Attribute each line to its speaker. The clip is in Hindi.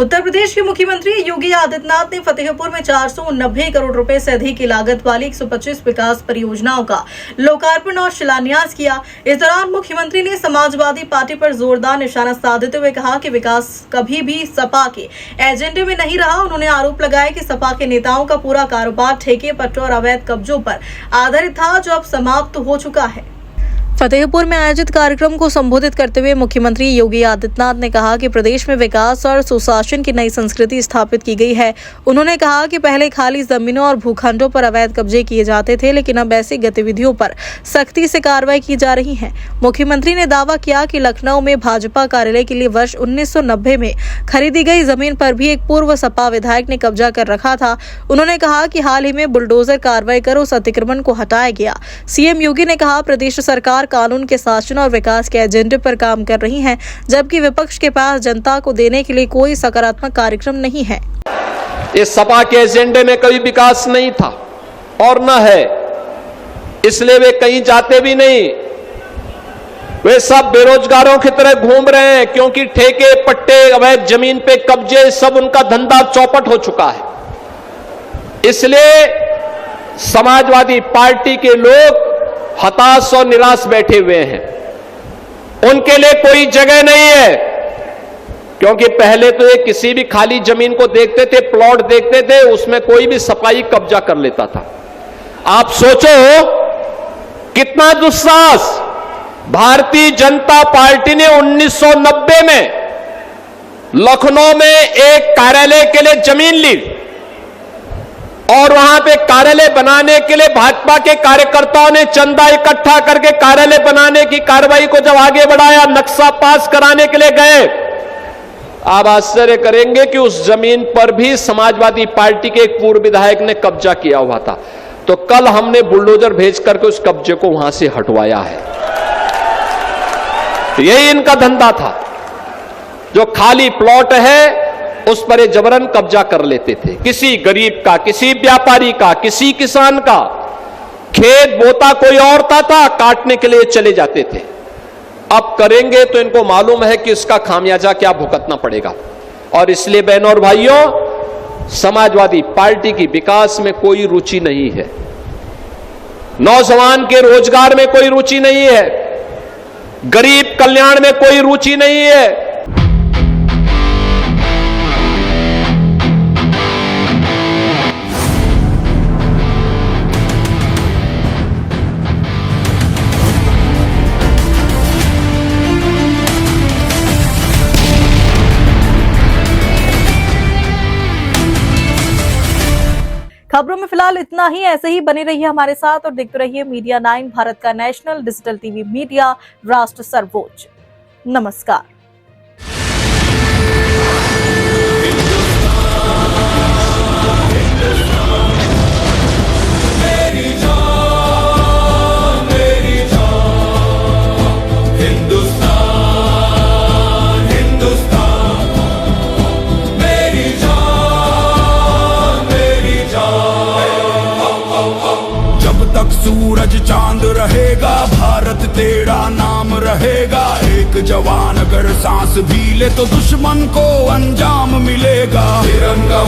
Speaker 1: उत्तर प्रदेश के मुख्यमंत्री योगी आदित्यनाथ ने फतेहपुर में 490 करोड़ रुपए से अधिक की लागत वाली 125 विकास परियोजनाओं का लोकार्पण और शिलान्यास किया। इस दौरान मुख्यमंत्री ने समाजवादी पार्टी पर जोरदार निशाना साधते हुए कहा कि विकास कभी भी सपा के एजेंडे में नहीं रहा। उन्होंने आरोप लगाया कि सपा के नेताओं का पूरा कारोबार ठेके, पट्टों और अवैध कब्जों पर आधारित था, जो अब समाप्त हो चुका है। फतेहपुर में आयोजित कार्यक्रम को संबोधित करते हुए मुख्यमंत्री योगी आदित्यनाथ ने कहा कि प्रदेश में विकास और सुशासन की नई संस्कृति स्थापित की गई है। उन्होंने कहा कि पहले खाली जमीनों और भूखंडों पर अवैध कब्जे किए जाते थे, लेकिन अब ऐसी गतिविधियों पर सख्ती से कार्रवाई की जा रही है। मुख्यमंत्री ने दावा किया कि लखनऊ में भाजपा कार्यालय के लिए वर्ष 1990 में खरीदी गई जमीन पर भी एक पूर्व सपा विधायक ने कब्जा कर रखा था। उन्होंने कहा कि हाल ही में बुलडोजर कार्रवाई कर उस अतिक्रमण को हटाया गया। सीएम योगी ने कहा प्रदेश सरकार कानून के शासन और विकास के एजेंडे पर काम कर रही है, जबकि विपक्ष के पास जनता को देने के लिए कोई सकारात्मक कार्यक्रम नहीं है।
Speaker 2: इस सपा के एजेंडे में कभी विकास नहीं था और न है, इसलिए वे कहीं जाते भी नहीं। वे सब बेरोजगारों की तरह घूम रहे हैं, क्योंकि ठेके, पट्टे, अवैध जमीन पे कब्जे, सब उनका धंधा चौपट हो चुका है। इसलिए समाजवादी पार्टी के लोग हताश और निराश बैठे हुए हैं। उनके लिए कोई जगह नहीं है, क्योंकि पहले तो ये किसी भी खाली जमीन को देखते थे, प्लॉट देखते थे, उसमें कोई भी सपाई कब्जा कर लेता था। आप सोचो कितना दुस्साहस। भारतीय जनता पार्टी ने 1990 में लखनऊ में एक कार्यालय के लिए जमीन ली और वहां पे कार्यालय बनाने के लिए भाजपा के कार्यकर्ताओं ने चंदा इकट्ठा करके कार्यालय बनाने की कार्रवाई को जब आगे बढ़ाया, नक्शा पास कराने के लिए गए। आप आश्चर्य करेंगे कि उस जमीन पर भी समाजवादी पार्टी के एक पूर्व विधायक ने कब्जा किया हुआ था। तो कल हमने बुलडोजर भेज करके उस कब्जे को वहां से हटवाया है। यही इनका धंधा था। जो खाली प्लॉट है उस पर जबरन कब्जा कर लेते थे। किसी गरीब का, किसी व्यापारी का, किसी किसान का खेत बोता कोई और था, काटने के लिए चले जाते थे। अब करेंगे तो इनको मालूम है कि इसका खामियाजा क्या भुगतना पड़ेगा। और इसलिए बहनों और भाइयों, समाजवादी पार्टी की विकास में कोई रुचि नहीं है, नौजवान के रोजगार में कोई रुचि नहीं है, गरीब कल्याण में कोई रुचि नहीं है।
Speaker 1: खबरों में फिलहाल इतना ही। ऐसे ही बने रहिए हमारे साथ और देखते रहिए मीडिया 9, भारत का नेशनल डिजिटल टीवी मीडिया, राष्ट्र सर्वोच्च। नमस्कार।
Speaker 3: सूरज चांद रहेगा, भारत तेरा नाम रहेगा। एक जवान अगर सांस भी ले तो दुश्मन को अंजाम मिलेगा। तिरंगा